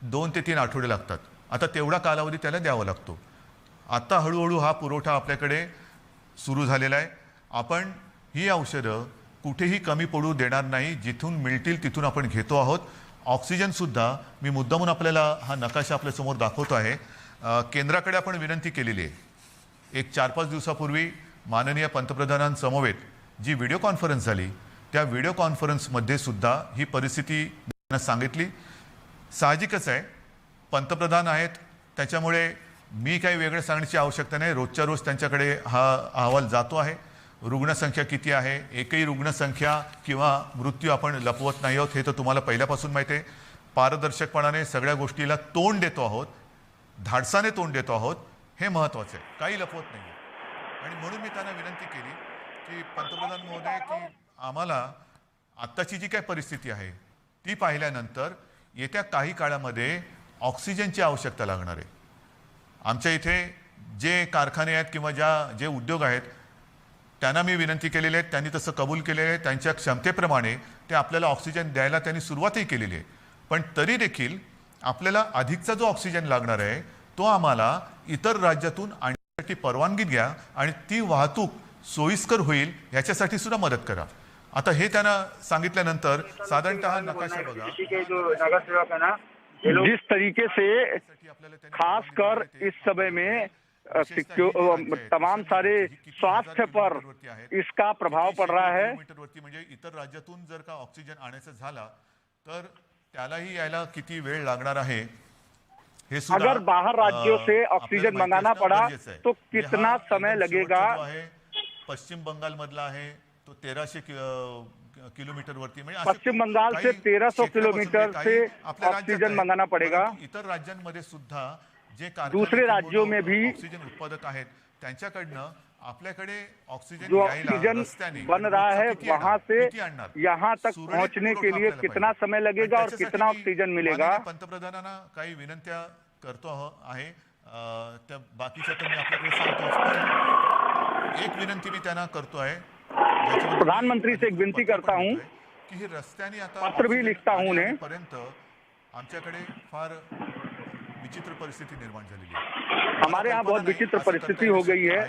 2 ते 3 आठवडे लागतात. आता तेवढा कालावधी त्याला द्यावा लागतो. आता हळूहळू हा पुरवठा आपल्याकडे सुरू झालेला आहे. आपण ही औषधं कुठेही कमी पडू देणार नाही. जिथून मिळतील तिथून आपण घेतो आहोत. ऑक्सिजनसुद्धा मी मुद्दामून आपल्याला हा नकाशा आपल्यासमोर दाखवतो आहे. केंद्राकडे आपण विनंती केलेली आहे. एक 4-5 दिवसापूर्वी माननीय पंतप्रधानांसमवेत जी व्हिडिओ कॉन्फरन्स झाली, त्या व्हिडिओ कॉन्फरन्समध्ये सुद्धा ही परिस्थिती त्यांना सांगितली. साहजिकच आहे, पंतप्रधान आहेत, त्याच्यामुळे मी काही वेगळं सांगण्याची आवश्यकता नाही. रोजच्या रोज त्यांच्याकडे हा अहवाल जातो आहे. रुग्णसंख्या किती आहे, एकही रुग्णसंख्या किंवा मृत्यू आपण लपवत नाही आहोत, हे तर तुम्हाला पहिल्यापासून माहिती आहे. पारदर्शकपणाने सगळ्या गोष्टीला तोंड देतो आहोत, धाडसाने तोंड देतो आहोत, हे महत्त्वाचं आहे. काही लपवत नाही. आणि म्हणून मी त्यांना विनंती केली की पंतप्रधान महोदय, की आम्हाला आत्ताची जी काय परिस्थिती आहे ती पाहिल्यानंतर येत्या काही काळामध्ये ऑक्सिजनची आवश्यकता लागणार आहे. आमच्या इथे जे कारखाने आहेत किंवा जे उद्योग आहेत त्यांना मी विनंती केलेली आहे, त्यांनी तसं कबूल केलेलं आहे. त्यांच्या क्षमतेप्रमाणे ते आपल्याला ऑक्सिजन द्यायला त्यांनी सुरुवातही केलेली आहे. पण तरी देखील आपल्याला अधिकचा जो ऑक्सिजन लागणार आहे तो आम्हाला इतर राज्यातून आणण्यासाठी परवानगी द्या आणि ती वाहतूक सोयीस्कर होईल याच्यासाठी सुद्धा मदत करा. आता हे त्यांना सांगितल्यानंतर साधारणतः नकाशा बघा. जिस तरीके से खासकर इस समय में तमाम सारे स्वास्थ्य पर इसका प्रभाव पड़ रहा है. म्हणजे इतर राज्यातून जर का ऑक्सिजन आणायचं झाला तर त्यालाही यायला किती वेळ लागणार आहे हे सुद्धा. अगर बाहर राज्यों से ऑक्सीजन मंगाना पड़ा तो कितना समय लगेगा. पश्चिम बंगाल मधला आहे तो 1300 किलोमीटर वरती. पश्चिम बंगाल से 1300 किलोमीटर से ऑक्सीजन मंगाना पड़ेगा. इतर राज्यांमध्ये सुद्धा जे दूसरे राज्यों में भी ऑक्सीजन उत्पादक आहेत त्यांच्याकडनं आपल्याकडे ऑक्सीजन जो ऑक्सीजन बन रहा है वहां से यहाँ तक पहुंचने के लिए कितना समय लगेगा और कितना ऑक्सीजन मिलेगा. पंतप्रधानांना काही विनंत्या करतो आहे, त्या बाकीच्या तर मी आपल्याकडे सांगतोच. एक विनंती मी त्यांना करतो आहे, प्रधानमंत्री से एक विनती करता हूं की हे रस्त्याने आता पत्र भी लिखता हूं उन्हें. पर्यंत आमच्याकडे फार विचित्र परिस्थिति निर्माण झालेली आहे. हमारे यहाँ बहुत विचित्र परिस्थिति हो गई है.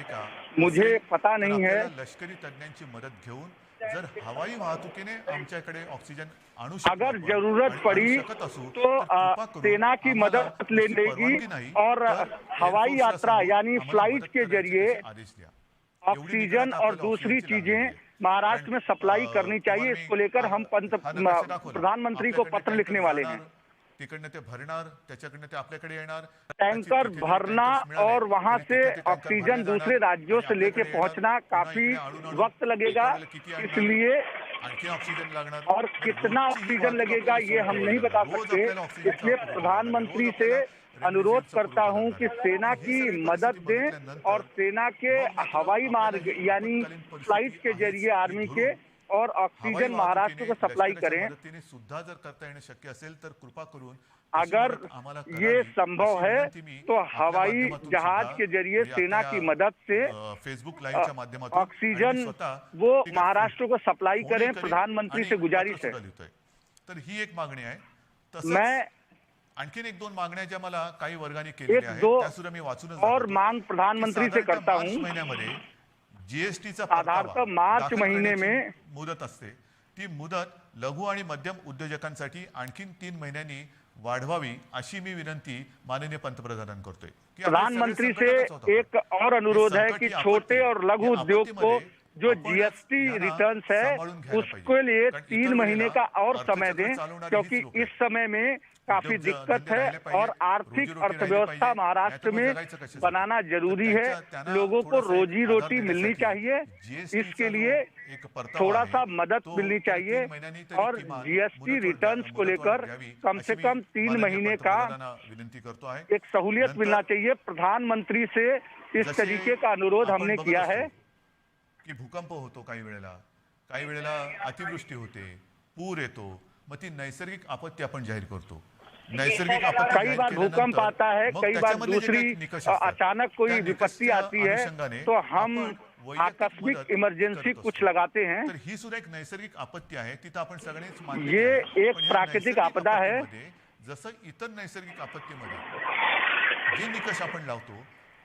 मुझे पता नहीं है. लष्करी तज्ञांची मदद घेऊन जर हवाई वाहतुकीने आमच्याकडे ऑक्सीजन आणू अगर जरूरत पड़ी तो सेना की मदद ले लेगी और हवाई यात्रा यानी फ्लाइट के जरिए ऑक्सीजन और दूसरी चीजें महाराष्ट्र में सप्लाई करनी चाहिए. इसको लेकर हम प्रधानमंत्री को पत्र लिखने वाले हैं. तिकडनं ते भरणार, त्याच्याकडनं ते आपल्याकडे येणार, टैंकर भरना और वहां से ऑक्सीजन दूसरे राज्यों से लेके पहुंचना काफी वक्त लगेगा. इसलिए आणखी ऑक्सीजन लागणार और कितना ऑक्सीजन लगेगा ये हम नहीं बता सकते. इसलिए प्रधानमंत्री से अनुरोध करता हूं कि सेना की मदद दें और सेना के हवाई मार्ग यानी फ्लाइट के जरिए आर्मी के और ऑक्सीजन महाराष्ट्र को सप्लाई करें. सुद्धा जर करता येणं शक्य असेल तर कृपा करून अगर ये संभव है तो हवाई जहाज के जरिए सेना की मदद से फेसबुक लाइवच्या माध्यमातून ऑक्सीजन वो महाराष्ट्र को सप्लाई करें. प्रधानमंत्री से गुजारिश है. तर ही एक मागणी आहे. मैं आणखीन एक दोन मागण्या ज्या मला काही वर्गाने केलेल्या आहेत त्या सुद्धा मी वाचूनच और मांग प्रधानमंत्री से करता हूं. महिन्यामध्ये जीएसटीचा साधारणतः मार्च महीने में मुदत असते. ती मुदत लघु आणि मध्यम उद्योजकांसाठी आणखीन 3 महिन्यांनी वाढवावी अशी मी विनंती माननीय पंतप्रधानांना करतोय. प्रधानमंत्री से एक और अनुरोध है कि छोटे और लघु उद्योग को जो जीएसटी रिटर्न्स है उसके लिए 3 महीने का और समय दें, क्योंकि इस समय में काफी दिक्कत है और आर्थिक अर्थव्यवस्था महाराष्ट्र में बनाना जरूरी है. लोगों को रोजी रोटी मिलनी चाहिए, इसके लिए थोड़ा सा मदद मिलनी चाहिए और जीएसटी रिटर्न्स को लेकर कम से कम 3 महीने का एक सहूलियत मिलना चाहिए. प्रधानमंत्री से इस तरीके का अनुरोध हमने किया है. की भूकंप होतो, काही वेळेला अतिवृष्टी होते, पूर येतो, मग ती नैसर्गिक आपत्ती आपण जाहीर करतो. नैसर्गिक आपत्ती कई बार भूकंप आता है, कई बार दूसरी अचानक कोई विपत्ति आती है तो हम आकस्मिक इमरजेंसी कुछ लगाते हैं. तर ही सुद्धा एक नैसर्गिक आपत्ती आहे, तिथं आपण सगळेच ये एक प्राकृतिक आपदा है. जसं इतर नैसर्गिक आपत्तीमध्ये जे निकष आपण लावतो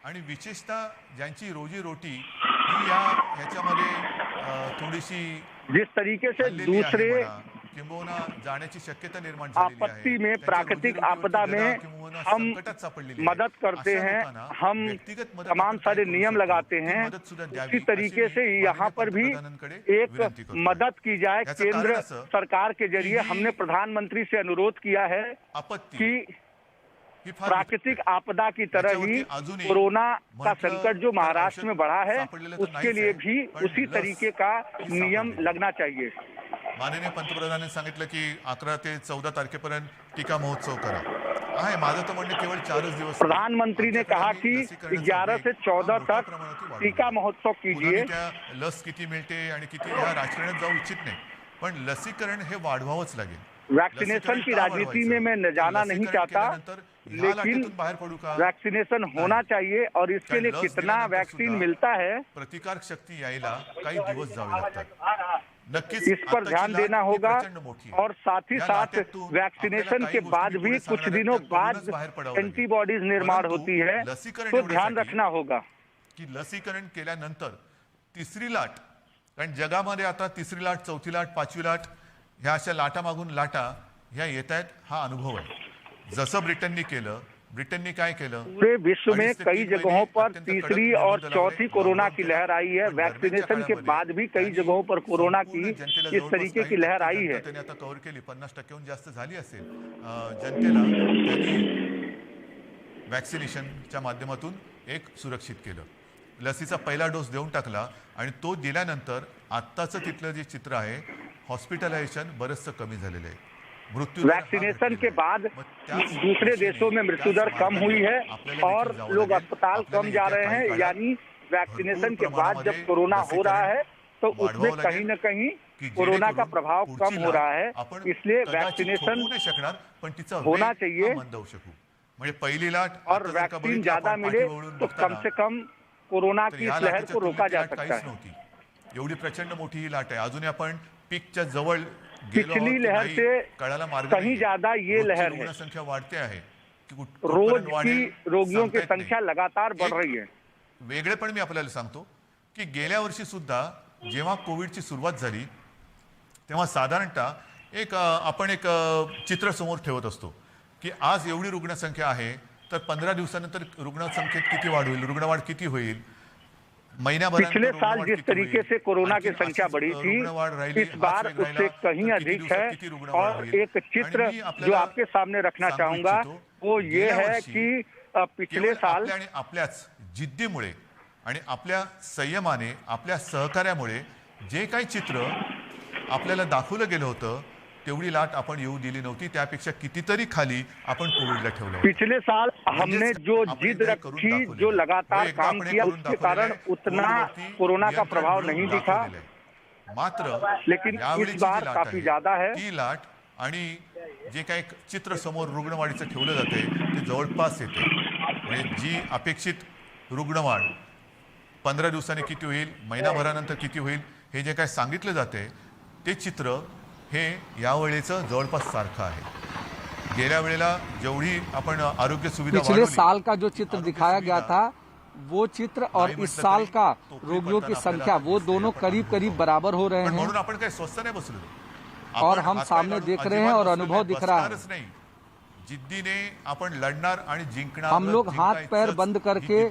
आणि विशेषतः ज्यांची रोजीरोटी ही ह्याच्यामध्ये थोडीशी जिस तरीके से दूसरे किंबहुना जाण्याची शक्यता निर्माण झालेली आहे, आपत्ति में, प्राकृतिक आपदा में हम मदद करते हैं, हम तमाम सारे नियम लगाते हैं, उसी तरीके से यहाँ पर भी एक मदद की जाए। केंद्र सरकार के जरिए हमने प्रधानमंत्री से अनुरोध किया है कि प्राकृतिक आपदा की तरह ही कोरोना का संकट जो महाराष्ट्र में बढ़ा है उसके लिए भी उसी तरीके का नियम लगना चाहिए। माननीय पंतप्रधानांनी सांगितलं की 11 ते 14 तारखेपर्यंत टीका महोत्सव करा आहे। माझं तर म्हणणं केवळ 4 दिवस। प्रधानमंत्री ने कहा कि 11 से 14 तक टीका महोत्सव कीजिए। लस किती मिळते आणि किती ह्या राजकारणात जाऊ इच्छित नाही, पण लसीकरण हे वाढवावंच लागेल। वैक्सीनेशन की राजनीति में मैं जाना नहीं चाहता, लेकिन वैक्सीनेशन होना चाहिए और इसके लिए कितना वैक्सीन मिलता है प्रतिकार शक्ती यायला काही दिवस जावे लागतात। नक्कीच इस पर ध्यान देना होगा और साथ ही साथ वैक्सीनेशन के बाद भी कुछ दिनों बाद एंटीबॉडीज निर्माण होती है, तो ध्यान रखना होगा की लसीकरण केल्यानंतर तिसरी लाट, कारण जगामध्ये आता तिसरी लाट, चौथी लाट, पाचवी लाट ह्या अशा लाटा मागून लाटा ह्या येत आहेत। हा अनुभव आहे। जसं ब्रिटननी केलं, ब्रिटननी काय केलं, पूरे विश्व में कई जगहों पर तीसरी और चौथी कोरोना की लहर आई है। वैक्सीनेशन के बाद भी कई जगहों पर कोरोना की इस तरीके की लहर आई है। त्यांनी आता कव्हर केली, 50%हून जास्त झाली असेल। जनतेला त्यांनी वॅक्सिनेशनच्या माध्यमातून एक सुरक्षित केलं, लसीचा पहिला डोस देऊन टाकला आणि तो दिल्यानंतर आत्ताचं तिथलं जे चित्र आहे, हॉस्पिटलायझेशन बरंचसं कमी झालेलं आहे। वैक्सीनेशन के बाद दूसरे देशों में मृत्यु दर कम हुई है और लोग अस्पताल कम जा रहे हैं, यानी वैक्सीनेशन के बाद जब कोरोना हो रहा है तो उसमें कहीं न कहीं कोरोना का प्रभाव कम हो रहा है। इसलिए वैक्सीनेशन होना चाहिए म्हणजे पहिली लाट और वैक्सीन ज्यादा मिले तो कम से कम कोरोना की इस लहर को रोका जा सकता है। एवढी प्रचंड मोठी ही लाट आहे। अजूनही आपण पीकच्या जवळ पिछली लहर से कहीं ज्यादा ये लहर है। संख्या वाढते आहे, रोज की रोगियों की संख्या लगातार बढ़ रही है। वेगळेपण मी आपल्याला सांगतो की गेल्या वर्षी सुद्धा जेव्हा कोविडची सुरुवात झाली तेव्हा साधारणतः आपण एक चित्र समोर ठेवत असतो की आज एवढी रुग्णसंख्या आहे, तर 15 दिवसानंतर रुग्णसंख्येत किती वाढ होईल, रुग्णवाढ किती होईल। पिछले साल जिस तरीके से कोरोना की संख्या बढ़ी थी, इस बार उससे कहीं अधिक है। और एक चित्र जो आपके सामने रखना चाहूंगा वो ये है कि पिछले साल आपल्याच जिद्दीमुळे आणि आपल्या संयमाने, आपल्या सहकार्यामुळे जे काही चित्र आपल्याला दाखवलं गेलं होतं तेवढी लाट आपण येऊ दिली नव्हती, त्यापेक्षा कितीतरी खाली आपण कोविडला ठेवलं। पिछले साल हमने जो जिद रखी, जो लगातार काम किया, उसके कारण उतना कोरोना का प्रभाव नहीं दिखा, मात्र लेकिन इस बार काफी ज्यादा है। ती लाट आणि जे काही चित्र समोर रुग्णवाढीचं ठेवलं जाते ते जवळपास येते। म्हणजे जी अपेक्षित रुग्णवाढ 15 दिवसांनी किती होईल, महिनाभरानंतर किती होईल, हे जे काही सांगितलं जाते ते चित्र हे यावेळेचं जवळपास सारखं आहे। गेल्या वेळेला जेवढी आपण आरोग्य सुविधा पिछले साल का जो चित्र दिखाया गया था वो चित्र और इस साल का रोगियों की संख्या वो दोनों करीब करीब बराबर हो रहे हैं। म्हणून आपण काही स्वस्थ नाही बसलो और हम सामने देख रहे हैं और अनुभव दिख रहा है। जिद्दीने आपण लढणार आणि जिंकणार। हम लोग हाथ पैर बंद करके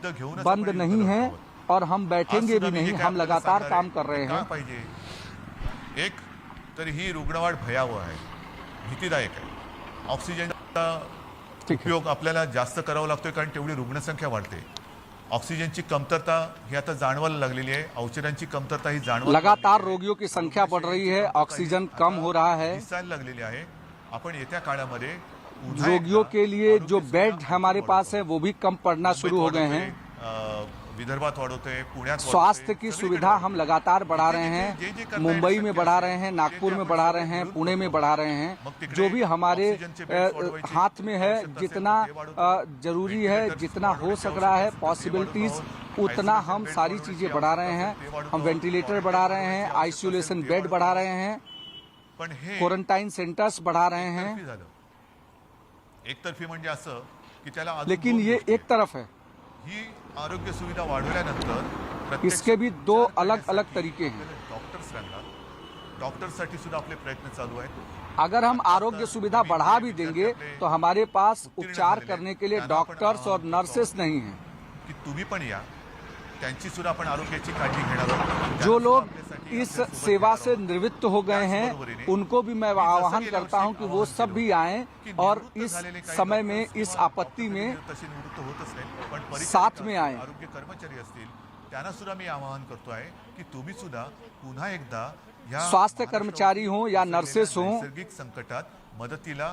बंद नहीं हैं और हम बैठेंगे भी नहीं, हम लगातार काम कर रहे हैं। एक तर ही रुग्णवाढ भयावह आहे, भीतीदायक आहे। ऑक्सिजनचा उपयोग आपल्याला जास्त करावा लागतोय कारण तेवढी रुग्णसंख्या वाढते। ऑक्सिजनची कमतरता ही आता जाणवायला लागलेली आहे, औषधांची कमतरता ही जाणवायला लगातार रोगियों की संख्या बढ़ रही है, ऑक्सीजन कम हो रहा है, दिसायला लागलेली आहे। आपण येत्या काळामध्ये रोगियों के लिए जो बेड हमारे पास है वो भी कम पड़ना शुरू हो गए हैं। विदर्भात वाढवतोय, पुण्यात स्वास्थ्य की सुविधा हम लगातार बढ़ा रहे हैं, मुंबई में बढ़ा रहे हैं, नागपुर में बढ़ा रहे हैं, पुणे में बढ़ा रहे हैं। जो भी हमारे हाथ में है, जितना जरूरी है, जितना हो सक रहा है पॉसिबिलिटीज, उतना हम सारी चीजें बढ़ा रहे हैं। हम वेंटिलेटर बढ़ा रहे हैं, आइसोलेशन बेड बढ़ा रहे हैं, क्वारंटाइन सेंटर्स बढ़ा रहे हैं। एकतर्फी म्हणजे असं की त्याला अजून लेकिन दोन ये गोष्टी एक तरफ है, आहेत. ही आरोग्य सुविधा वाढवल्यानंतर प्रत्यक्ष इसके भी दो उपचार अलग अलग करण्यासाठी तरीके हैं। आपल्याला डॉक्टर्स लागणार. डॉक्टर्ससाठी सुद्धा आपले प्रयत्न चालू आहेत. अगर हम आरोग्य सुविधा बढ़ा भी देंगे तो हमारे पास उपचार करने के लिए डॉक्टर्स और नर्सेस नहीं हैं। की तुम्ही पण या, त्यांची सुद्धा आपण आरोग्याची काळजी घेणार आहोत. जो लोग आपल्यासाठी इस आपल्यासोबत सेवा येणार से आहोत. निवृत्त हो गए हैं उनको भी मैं आह्वान करता हूं कि वो सब भी आएं और इस समय में, इस आपत्ति में तसे निवृत्त होतच नाही, पण परिचारिका, साथ में आए। आरोग्य कर्मचारी असतील त्यांना सुद्धा मी आवाहन करतोय की तुम्ही सुद्धा पुन्हा एकदा या स्वास्थ्य कर्मचारी हों या नर्सेस हों, नैसर्गिक संकटात मदतीला,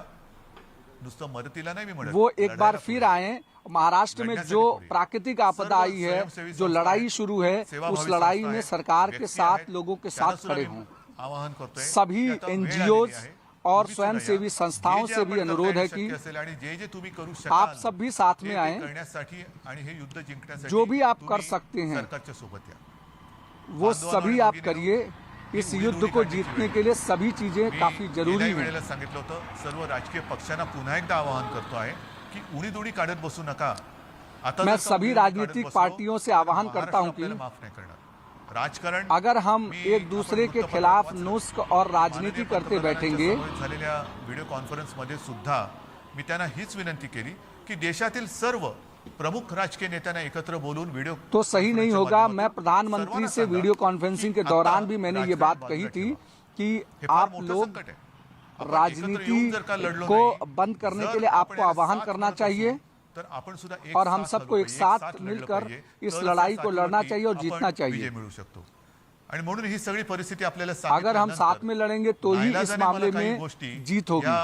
नुसतं मदतीला नाही मी म्हणत, वो एक बार लढायला फिर पुढे. आए। महाराष्ट्र में जो प्राकृतिक आपदा आई है, जो लड़ाई शुरू है, उस लड़ाई में सरकार के साथ, लोगों के साथ खड़े हों। आवाहन करतोय सभी की आता वेळ NGOs आलेली आहे. और तुम्ही सुद्धा स्वयंसेवी या. संस्थाओं जे से भी आपण अनुरोध करता है येणं कि शक्य असेल आणि जे तुम्ही करू आप शकाल, सब भी साथ में ते आएं। करण्यासाठी आणि हे युद्ध जिंकण्यासाठी जो भी आप कर तुम्ही सकते हैं, सरकारच्या सोबत या. वो सभी आप करिए। इस युद्ध को जीतने के लिए सभी चीजें काफी जरूरी गेल्याही हैं। वेळेला सांगितलं होतं, सर्व राजकीय पक्षांना पुन्हा एकदा आवाहन करतो आहे की उडीदुडी काढत बसू नका. आता मैं जर का सभी उडीदुडी काढत राजनीतिक बसलो, पार्टियों से आह्वान तर करता हूं महाराष्ट्र कि आपल्याला माफ नाही करणार. राजकारण अगर हम मी एक दूसरे आपण के वृत्तपत्रात खिलाफ वाचलं. नुस्ख और राजनीति माननीय करते पंतप्रधानांच्या बैठेंगे समवेत झालेल्या व्हिडिओ कॉन्फरन्समध्ये सुद्धा मी त्यांना हीच विनंती केली की देशातील सर्व प्रमुख राजकीय नेत्यांना एकत्र बोलून व्हिडिओ तो सही नहीं होगा। मैं प्रधानमंत्री से वीडियो कॉन्फ्रेंसिंग के दौरान भी मैंने ये बात कही थी कि आप लोग राजनीति को बंद करने के लिए आपको आह्वान करना चाहिए और हम सबको एक साथ मिलकर इस लड़ाई को लड़ना चाहिए और जीतना चाहिए। मिळू शकतो. आणि म्हणून ही सगळी परिस्थिती आपल्याला अगर हम साथ में लड़ेंगे तो ही इस मामले में जीत होगी।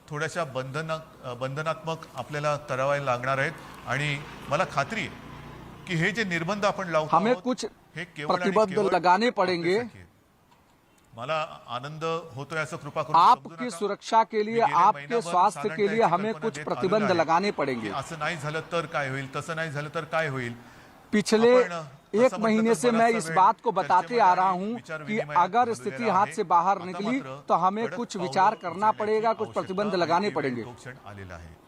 थोड्याशा बंधनात्मक आपल्याला करावायला लागणार आहेत आणि मला खात्री आहे की हे जे निर्बंध आपण लावतो हमें कुछ हे केवळ आणि प्रतिबंध केवळ लगाने पड़ेंगे। आपल्यासाठी आहेत. मला आनंद होतोय असं कृपा करून आपकी समजू नका. सुरक्षा के लिए, मी गेले आपके महिनाभर स्वास्थ्य के साधारणतः लिए याची हमें कल्पना कुछ देत प्रतिबंध आलेलो आहे लगाने की पड़ेंगे। असं नाही झालं तर काय होईल, तसं नाही झालं तर काय होईल. पिछले आपण एक असं महीने म्हटलं से तर मैं बराचसा इस वेळ बात को बताते चर्चेमध्ये आ रहा आणि हूं कि विचार-विनिमयात अगर घालवलेला स्थिति आहे. हाथ से बाहर आता निकली मात्र तो हमें कडक कुछ पावलं विचार करना उचलण्याची पड़ेगा, कुछ आवश्यकता प्रतिबंध आणि लगाने वेळ पड़ेंगे। तो क्षण आलेला आहे.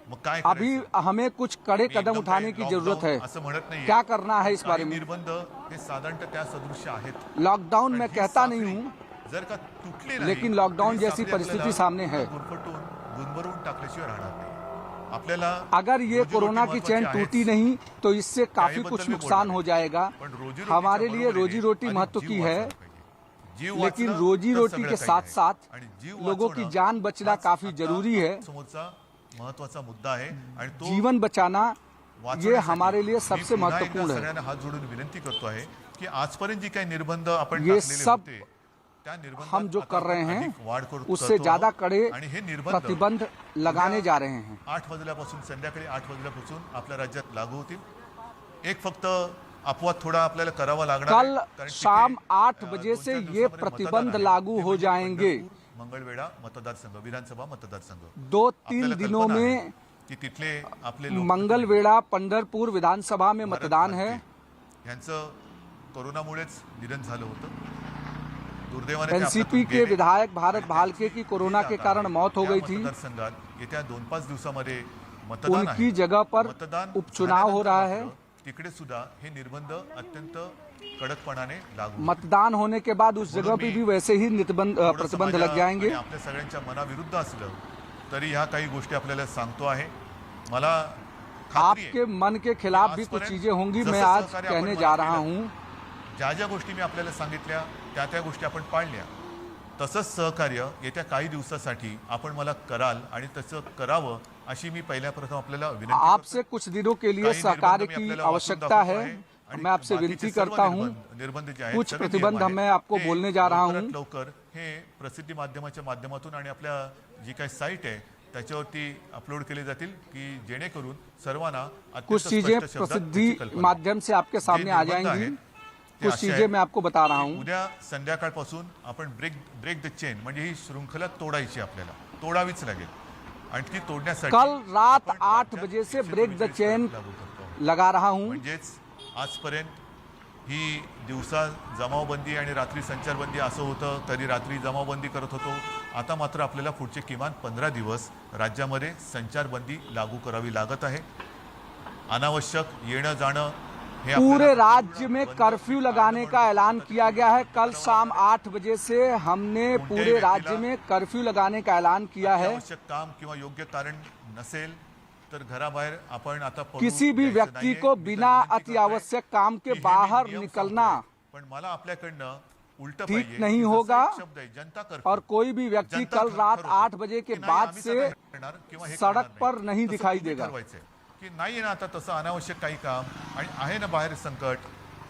मग काय अभी करायचं? हमें कुछ कड़े मी कदम एकदम उठाने की काही जरूरत लॉकडाऊन है। असं म्हणत नाहीये. क्या करना है इस काही बारे में? निर्बंध हे साधारणतः त्या सदृश्य आहेत. लॉकडाउन पण मैं ही कहता साखळी नहीं हूं, जर का तुटली नाही, लेकिन लॉकडाउन ही जैसी साखळी परिस्थिति आपल्याला सामने है। गुरफटून गुंबरून टाकल्याशिवाय राहणार नाही. आपल्याला अगर ये रोजीरोटी कोरोना की महत्त्वाची चैन आहेच. टूटी नहीं तो इससे काफी त्याबद्दल कुछ मी नुकसान बोलणार हो नाही. जाएगा। पण रोजीरोटीच्या हमारे लिए बरोबरीने रोजी रोटी आधी महत्व जीव की है, वाचला पाहिजे. जीव लेकिन वाचला रोजी तर रोटी सगळं के काही साथ आहे. साथ आणि जीव लोगों की वाचवणं जान बचना हाच काफी आता जरूरी है। समोरचा महत्वाचा मुद्दा आहे आणि तो जीवन बचाना ये वाचवण्यासाठी हमारे लिए मी सबसे पुन्हा एकदा महत्वपूर्ण है। सगळ्यांना हात जोडून विनंती करतो आहे की आजपर्यंत जी काही निर्बंध आपण ये टाकलेले सब होते, त्या निर्बंधात हम जो आता कर रहे आपण हैं अधिक वाढ करतो उससे ज्यादा कड़े आणि हे निर्बंध प्रतिबंध लगाने जा रहे हैं। 8 वाजल्यापासून संध्याकाळी 8 वाजल्यापासून आपल्या राज्यात लागू होतील. एक फक्त अपवाद थोडा आपल्याला करावा लागणार आहे. कल कारण तिथे, शाम 8 बजे 2-4 से ये दिवसामध्ये प्रतिबंध मतदान आहे. लागू ते हो म्हणजे जाएंगे। पंढरपूर, मंगळवेढा मतदारसंघ, विधानसभा मतदारसंघ. 2-3 आपल्याला दिनों कल्पना में आहे की तिथले आपले लोक मंगलवेढ़ा पंढरपुर विधानसभा में मतदान है। यांचं कोरोनामुळेच निधन झालं होतं. दुर्दैवाने ते एनसीपी आपल्यातून के गेले. विधायक भारत भालके की कोरोना के आता कारण मौत हो त्या गई थी। मतदारसंघात येत्या 2-5 दिवसामध्ये मतदान आहे. उनकी जगह पर मतदान उपचुनाव हो रहा है। झाल्यानंतर तिकडे सुद्धा हे निर्बंध अत्यंत कडकपणाने लागू मतदान होने के बाद उस जगह पे भी वैसे ही थोडंसं प्रतिबंध माझ्या लग जाएंगे। आणि आपल्या सगळ्यांच्या मनाविरुद्ध असलं तरी ह्या काही गोष्टी आपल्याला सांगतो आहे. मला खात्री आहे आपके मन के खिलाफ भी कुछ चीजें होंगी, मैं आज सहकार्य कहने आपण जा मला रहा केलं. हूं। ज्या ज्या गोष्टी मी आपल्याला सांगितल्या त्या गोष्टी आपण पाळल्या, तसंच सहकार्य येत्या काही दिवसासाठी आपण मला कराल आणि तसं करावं अशी मी पहिल्या प्रथम आपल्याला विनंती करतो. आपसे कुछ दिनों के लिए काही सहकार्य निर्बंध मी की आपल्याला वाचून आवश्यकता दाखवतो है। आहे आणि मैं आपसे बाकीचे विनती सर्व करता हूं, निर्बंध जे आहेत, कुछ सगळे प्रतिबंध नियम आहेत, मैं आपको ते बोलने जा रहा हूं। लवकरात लवकर हे प्रसिद्धी माध्यमाच्या माध्यमातून आणि आपल्या जी काही साईट आहे त्याच्यावरती अपलोड केले जातील की जेणेकरून सर्वांना अत्यंत कुछ चीजें स्पष्ट शब्दात प्रसिद्धि त्याची कल्पना. माध्यम से आपके सामने आ जे निर्बंध जाएंगी। आहेत, ते कुछ असे चीजें आहेत मैं आपको बता रहा की हूं। उद्या संध्याकाळपासून आपण ब्रेक द चेन म्हणजे ही शृंखला तोडायची, आपल्याला तोडावीच लागेल आणि ती तोडण्यासाठी कल रात आपण 8 राज्यात बजे से 142 ब्रेक द चेन लागू करतो आहोत. लगा रहा हूं। म्हणजेच आजपर्यंत ही दिवसा जमावबंदी आणि रात्री संचारबंदी असं होतं, कधी रात्री जमावबंदी करत होतो. आता मात्र आपल्याला पुढचे किमान 15 दिवस राज्यामध्ये संचारबंदी लागू करावी लागत आहे. अनावश्यक येणं जाणं हे पूरे आपल्याला राज्य में कर्फ्यू लगाने का ऐलान किया गया है। कल शाम 8 बजे से हमने पूरे राज्य में कर्फ्यू लगाने का ऐलान किया है। अत्यावश्यक काम किंवा योग्य कारण नसेल तर घराबाहेर आपण आता पडू किसी भी द्यायचं व्यक्ति नाहीये. को मी तर बिना विनंती अत्यावश्यक करतोय काम के की हे बाहर नियम निकलना सांगतोय, पण मला आपल्याकडनं उलट ठीक पाहिजे नहीं की जसा होगा एक शब्द आहे, जनता कर्फ्यू. और कोई भी व्यक्ति जनता कल रात ठरवते 8 बजे के की नाही, बाद आम्ही से सगळं करणार किंवा हे सड़क करणार पर नहीं तसं दिखाई तुम्ही देगा। ठरवायचंय की नाही ना आता तसं अनावश्यक काही काम आणि आहे ना बाहेर संकट,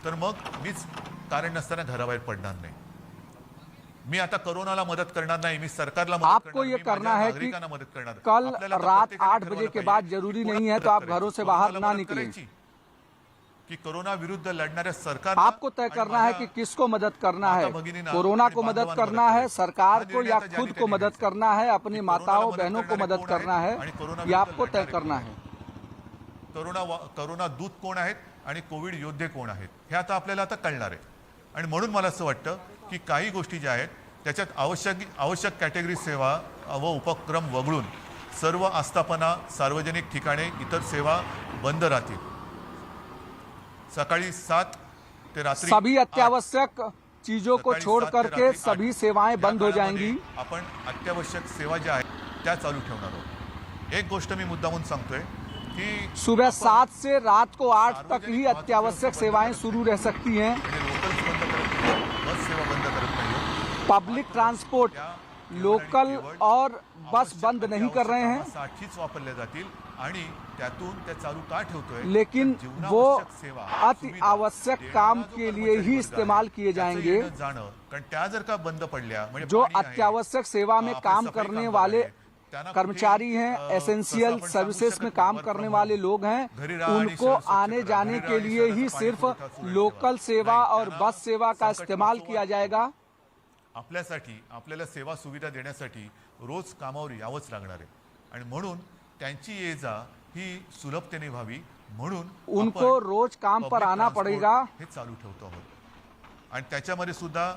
तर मग मीच कारण नसताना घराबाहेर पडणार नाही. मी आता कोरोनाला मदत करणार नाही, मी सरकारला मदत आपको करणार, ये मी करना माझ्या है कि नागरिकांना मदत करणार. कल आपल्याला आता रात प्रत्येकाने 8 बजे ठरवलं के पाहिजे बाद की जरूरी कोणाला नहीं है मदत तो आप करायची. घरों से बाहर कोरोनाला ना मदत निकलें। करायची की कोरोना विरुद्ध लढणाऱ्या सरकार आपको तय करना है कि किसको मदद करना है, कोरोना को मदद करना है, सरकार को या खुद को मदद करना है, अपनी माताओं बहनों को मदद करना है, ये आपको तय करना है। कोरोना दूत कोण आहेत आणि कोविड योद्धे कोण आहेत हे आता आपल्याला आता कळणार आहे. आणि म्हणून मला असं वाटतं की काही गोष्टी ज्या आहेत त्याच्यात आवश्यक कॅटेगरी सेवा व उपक्रम वगळून सर्व आस्थापना, सार्वजनिक ठिकाणे, इतर सेवा बंद राहतील. सकाळी 7 ते रात्री सभी 8 अत्यावश्यक चीजों को सकाळी छोड़ 7 ते करके रात्री सभी 8 सेवाएं या बंद हो काळामध्ये जाएंगी। आपण अत्यावश्यक सेवा ज्या आहेत त्या चालू ठेवणार आहोत. एक गोष्ट मी मुद्दामून सांगतोय की सुबह 7 से रात को 8 तक सार्वजनिक ही वाहतूक अत्यावश्यक व्यवस्था सेवाएं बंद शुरू रह सकती हैं। लोकल्स बंद करत नाही, बस सेवा बंद करत नाही. पब्लिक ट्रांसपोर्ट, लोकल और बस बंद नहीं कर रहे हैं, साठीच वापरल्या जातील आणि त्यातून त्या चालू का ठेवतोय, लेकिन तर वो जीवनावश्यक सेवा, अति सुविधा आवश्यक देणारा काम जो के लिए कर्मचारी ही वर्ग इस्तेमाल आहे, किए त्याचं जाएंगे। येणं जाणं, कारण त्या जर का बंद पडल्या म्हणजे जो पाणी आहे, अत्यावश्यक सेवा में आपले काम सफाई करने कामगार वाले आहेत, त्यांना कर्मचारी कुठेही, हैं, कसं एसेंशियल आपण सांगू सर्विसेज शकत में नाही, काम work करने from वाले home. लोग हैं, घरी राहा आणि उनको शहर स्वच्छ आने करा. जाने घरी के राहा आणि लिए ही शहराचं सिर्फ पाणी पुरवठा सुरळीत लोकल ठेवा. सेवा नाही, और त्यांना बस सेवा का संकट इस्तेमाल नसतो. किया जाएगा। आपल्यासाठी आपल्याला सेवा सुविधा देण्यासाठी रोज कामावर यावंच लागणार आहे आणि म्हणून त्यांची ये जा ही सुलभतेने व्हावी म्हणून उनको आपण रोज काम पर public आना transport पड़ेगा। हे चालू ठेवतो आहोत आणि त्याच्यामध्ये सुद्धा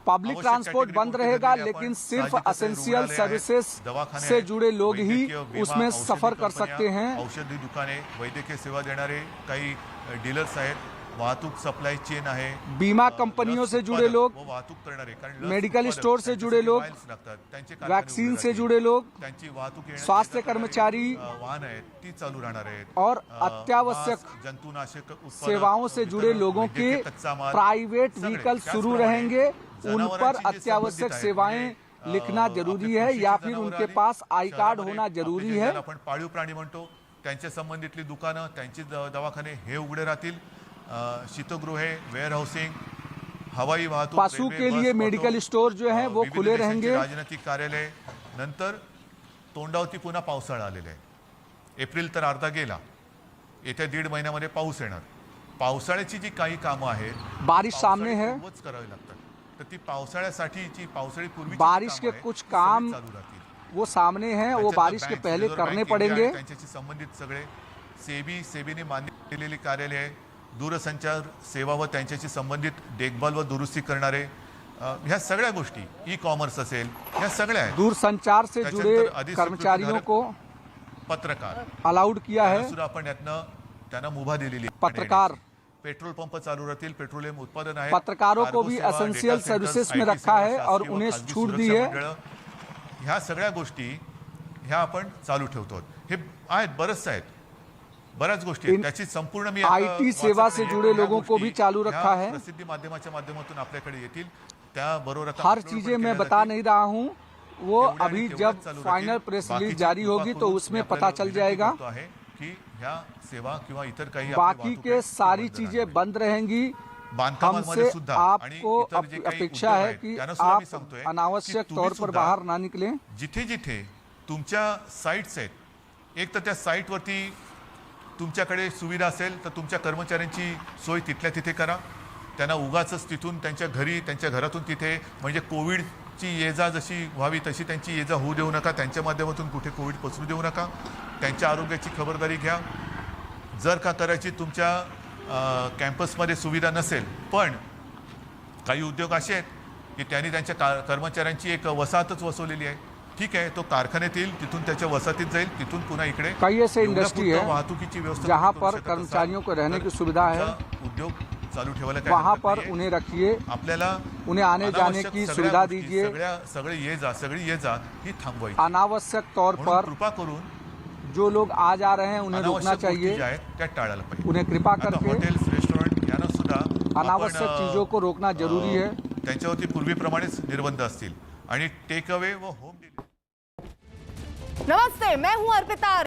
पब्लिक आवश्यक ट्रांसपोर्ट category बंद कोणती रहेगा, धरलेली लेकिन आपण? सिर्फ साहजिकच आहे, असेंशियल रुग्णालय आहेत, सर्विसेज दवाखाने से आहेत, जुड़े लोग ही वैद्यकीय विमा, उसमें औषधी सफर कर कंपन्या, सकते हैं। औषधी दुकाने, वैद्यकीय सेवा देणारे काही डीलर्स आहेत, वाहतूक सप्लाय चेन आहे, बीमा कंपनियों लस से जुड़े उत्पादक लोग, व वाहतूक करणारे, कारण लस मेडिकल उत्पादक, स्टोर से जुड़े त्यांच्यासाठी लोग, vials लागतात, त्यांचे कारखाने वैक्सीन उघडे से राहतील, जुड़े लोग, त्यांची वाहतूक येण्याची स्वास्थ्य करणारे, कर्मचारी वाहन आहेत ती चालू राहणार आहेत और अत्यावश्यक मास्क, जंतुनाशक उत्पादक, सेवाओं से जुड़े वितरण, लोगों के वैद्यकीय कच्चा माल, प्राइवेट सगळे. व्हीकल शुरू त्याचप्रमाणे रहेंगे, उन पर जनावरांची जी अत्यावश्यक संबंधित आहेत, सेवाएं म्हणजे, लिखना जरूरी आपले है कृषीची या फिर जनावरं उनके आली, पास आई कार्ड शहरामध्ये होना आपले जरूरी जे है। ज्याला आपण पाळीव प्राणी म्हणतो त्यांच्या संबंधितली दुकानं, त्यांची दवाखाने हे उघडे राहतील. शीतगृहे, वेअर हाऊसिंग, हवाई वाहतूक, पशु रेल्वे, के बस, लिए ऑटो, मेडिकल स्टोर जो है वो विविध खुले देशांची रहेंगे। राजनैतिक कार्यालय. नंतर तोंडावरती पुन्हा पावसाळा आलेला आहे. एप्रिल तर अर्धा गेला, येत्या 1.5 महिन्यामध्ये पाऊस येणार. पावसाळ्याची जी काही कामं आहेत बारिश सामने है, पावसाळ्यापूर्वीच करावी लागतात. तर ती पावसाळ्यासाठीची पावसाळी पूर्वी बारिश के कुछ काम चालू राहतील. वो सामने हैं, वो त्यांच्यात बारिश के बँक, पहले रिझर्व्ह करने बँक इंडिया पड़ेंगे। आहे, त्यांच्याशी संबंधित सगळे सेबीने मान्य केलेली कार्यालय आहे, दूरसंचार सेवा व त्यांच्याशी संबंधित देखभाल व दुरुस्ती करणारे, ह्या सगळ्या गोष्टी, ई कॉमर्स असेल, ह्या सगळ्या आहेत. दूरसंचार से जुड़े त्याच्यानंतर अधिस्वीकृत कर्मचारियों धारक, को पत्रकार अलाउड किया त्यांना है। सुद्धा आपण यातनं त्यांना मुभा दिलेली आहे. पत्रकार, पेट्रोल पंप चालू राहतील, पेट्रोलियम उत्पादन आहे, पत्रकारों को कार्गो भी सेवा, एसेंशियल डेटा सेंटर्स, सर्विसेज में IT रखा सेवा, है और शासकीय व उन्हें खाजगी छूट दी सुरक्षा है। मंडळं, ह्या सगळ्या गोष्टी ह्या आपण चालू ठेवतो. हे आहेत, बरंच आहेत, बऱ्याच गोष्टी आहेत. त्याची संपूर्ण मी आता IT सेवा वाचत से नाहीये. जुड़े ह्या लोगों को गोष्टी भी चालू ह्या रखा है। प्रसिद्धी माध्यमाच्या माध्यमातून आपल्याकडे येतील. त्याबरोबर आता हर upload चीजें पण मैं केल्या बता जातील. नहीं रहा हूँ, वो तेवढ्या आणि अभी तेवढ्याच जब चालू फाइनल राहतील. प्रेस रिलीज बाकीची जारी कृपा होगी तो करून उसमें मी पता आपल्याला चल विनंती जाएगा। करतो आहे की ह्या सेवा किंवा इतर काही आपली बाकी वाहतूक के आहे, ती सारी बंद चीजें राहणार बंद रहेंगी। बांधकामांमध्ये हमसे सुद्धा आणि आपको इतर जे काही अपेक्षा उद्योग है आहेत, कि त्यांना सुद्धा मी आप सांगतोय अनावश्यक की तुम्ही तौर पर सुद्धा बाहर ना निकलें। जिथे जिथे तुमच्या साईट्स आहेत, एक तर त्या साईटवरती तुमच्याकडे सुविधा असेल तर तुमच्या कर्मचाऱ्यांची सोय तिथल्या तिथे करा. त्यांना उगाचच तिथून त्यांच्या घरी, त्यांच्या घरातून तिथे, म्हणजे कोविडची ये जा जशी व्हावी तशी त्यांची ये जा होऊ देऊ नका. त्यांच्या माध्यमातून कुठे कोविड पसरू देऊ नका. त्यांच्या आरोग्याची खबरदारी घ्या. जर का करायची तुमच्या कॅम्पसमध्ये सुविधा नसेल, पण काही उद्योग असे आहेत की त्यांनी त्यांच्या कर्मचाऱ्यांची एक वसाहतच वसवलेली आहे. ठीक आहे, तो कारखान्यात येईल, तिथून त्याच्या वसाहतीत जाईल, तिथून पुन्हा इकडे कई ऐसे इंडस्ट्री है वाहतुकीची व्यवस्था जहाँ पर कर्मचारियों को रहने की सुविधा है, उद्योग चालू ठेवायला काय वहाँ हरकत पर नाहीये. उन्हें रखिए, आपल्याला उन्हें आने जाने अनावश्यक की सगळ्या सुविधा गोष्टी, दीजिए, सगळी ये जा ही थांबवायची. अनावश्यक तौर म्हणून पर कृपा करून जो लोग आ जा रहे हैं उन्हें रोकना अनावश्यक गोष्टी चाहिए, ज्या आहेत त्या टाळायला पाहिजे. उन्हें कृपा आता करके हॉटेल्स, रेस्टॉरंट यांना सुद्धा अनावश्यक चीजों को रोकना जरूरी है. त्यांच्यावरती पूर्वीप्रमाणेच निर्बंध असतील आणि टेक अवे व होम डिलिव्हरी. नमस्ते, मैं हूं अर्पिता।